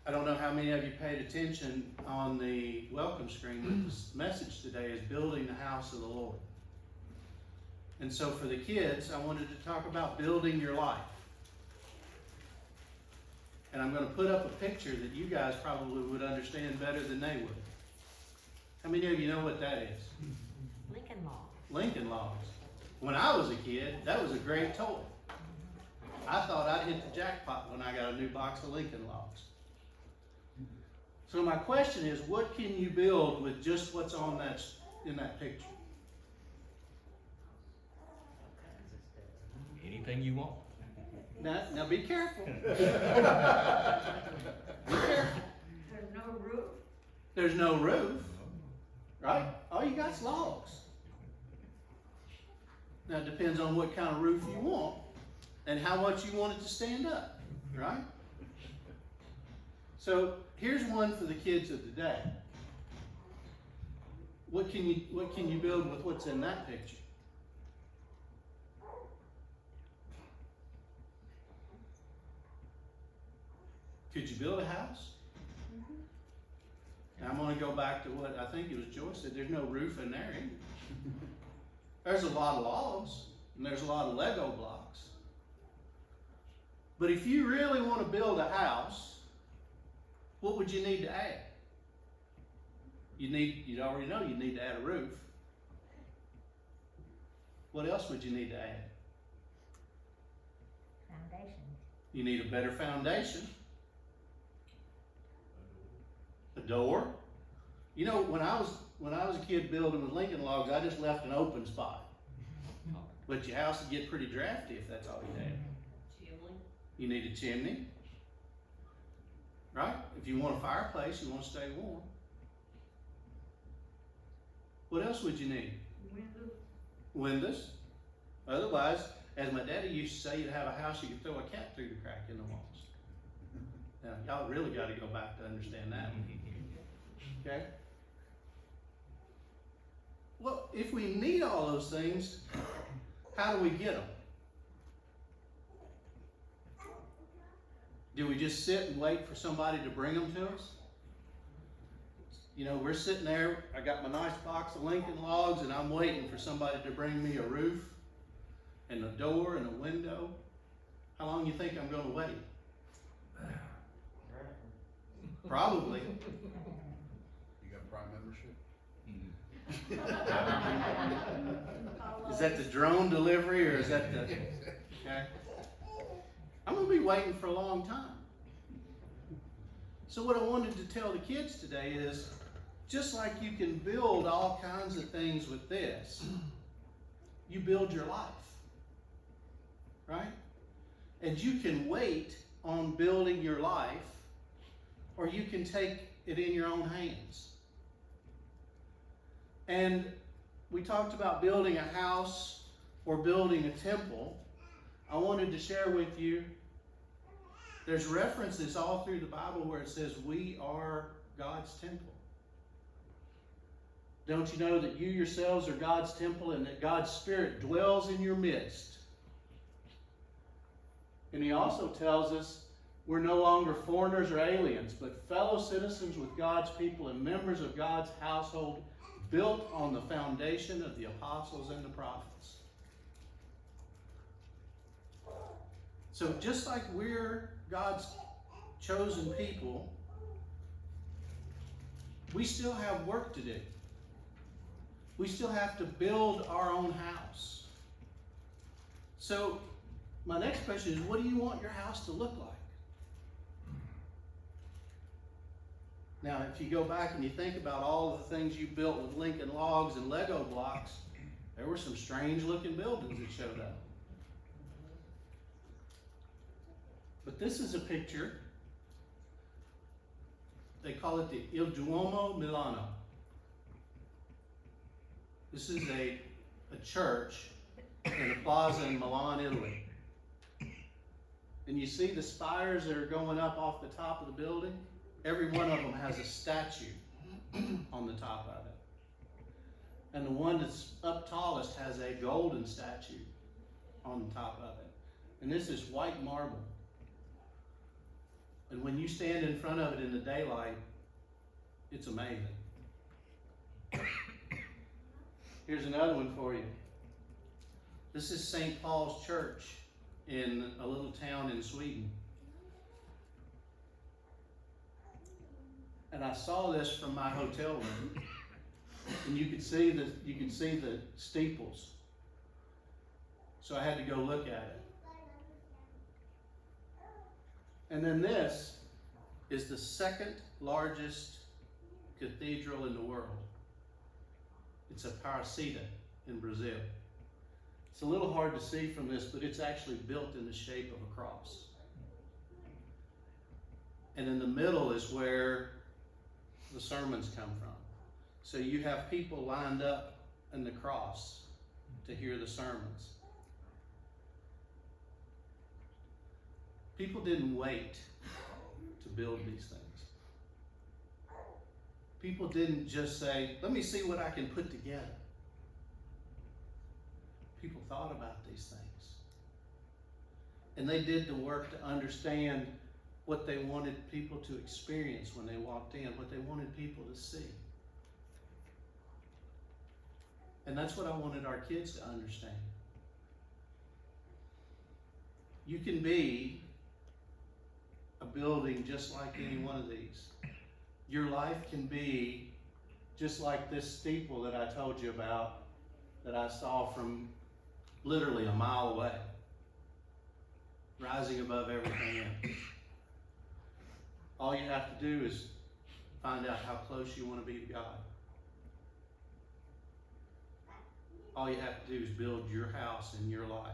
I don't know how many of you paid attention on the welcome screen, but this message today is building the house of the Lord. And so for the kids, I wanted to talk about building your life. And I'm going to put up a picture that you guys probably would understand better than they would. How many of you know what that is? Lincoln Logs. Lincoln Logs. When I was a kid, that was a great toy. I thought I'd hit the jackpot when I got a new box of Lincoln Logs. So my question is, what can you build with just what's on that in that picture? Anything you want. Now be careful. Be careful. There's no roof. There's no roof, right? All you got's logs. Now it depends on what kind of roof you want and how much you want it to stand up, right? So here's one for the kids of today. What can you build with what's in that picture? Could you build a house? Now I'm going to go back to what I think it was Joyce said. There's no roof in there either. There's a lot of logs and there's a lot of Lego blocks. But if you really want to build a house, what would you need to add? You already know you need to add a roof. What else would you need to add? Foundation. You need a better foundation. A door. You know, when I was a kid building with Lincoln Logs, I just left an open spot. But your house would get pretty drafty if that's all you had. Chimney. You need a chimney. Right? If you want a fireplace, you want to stay warm. What else would you need? Windows. Windows. Otherwise, as my daddy used to say, you'd have a house you could throw a cat through the crack in the walls. Now, y'all really got to go back to understand that. Okay? Well, if we need all those things, how do we get them? Do we just sit and wait for somebody to bring them to us? You know, we're sitting there, I got my nice box of Lincoln Logs, and I'm waiting for somebody to bring me a roof and a door and a window. How long do you think I'm going to wait? Probably. You got Prime membership? Is that the drone delivery or is that the, okay? I'm going to be waiting for a long time. So what I wanted to tell the kids today is, just like you can build all kinds of things with this, you build your life, right? And you can wait on building your life, or you can take it in your own hands. And we talked about building a house or building a temple. I wanted to share with you, there's references all through the Bible where it says we are God's temple. Don't you know that you yourselves are God's temple and that God's Spirit dwells in your midst? And he also tells us we're no longer foreigners or aliens, but fellow citizens with God's people and members of God's household, built on the foundation of the apostles and the prophets. So just like we're God's chosen people, we still have work to do. We still have to build our own house. So my next question is, what do you want your house to look like? Now, if you go back and you think about all the things you built with Lincoln Logs and Lego blocks, there were some strange looking buildings that showed up. But this is a picture. They call it the Il Duomo Milano. This is a church in a plaza in Milan, Italy. And you see the spires that are going up off the top of the building? Every one of them has a statue on the top of it. And the one that's up tallest has a golden statue on the top of it. And this is white marble. And when you stand in front of it in the daylight, it's amazing. Here's another one for you. This is St. Paul's Church in a little town in Sweden. And I saw this from my hotel room, and you could see the steeples. So I had to go look at it. And then this is the second largest cathedral in the world. It's Aparecida in Brazil. It's a little hard to see from this, but it's actually built in the shape of a cross. And in the middle is where the sermons come from. So you have people lined up in the cross to hear the sermons. People didn't wait to build these things. People didn't just say, let me see what I can put together. People thought about these things. And they did the work to understand what they wanted people to experience when they walked in, what they wanted people to see. And that's what I wanted our kids to understand. You can be a building just like any one of these. Your life can be just like this steeple that I told you about, that I saw from literally a mile away, rising above everything else. All you have to do is find out how close you want to be to God. All you have to do is build your house in your life.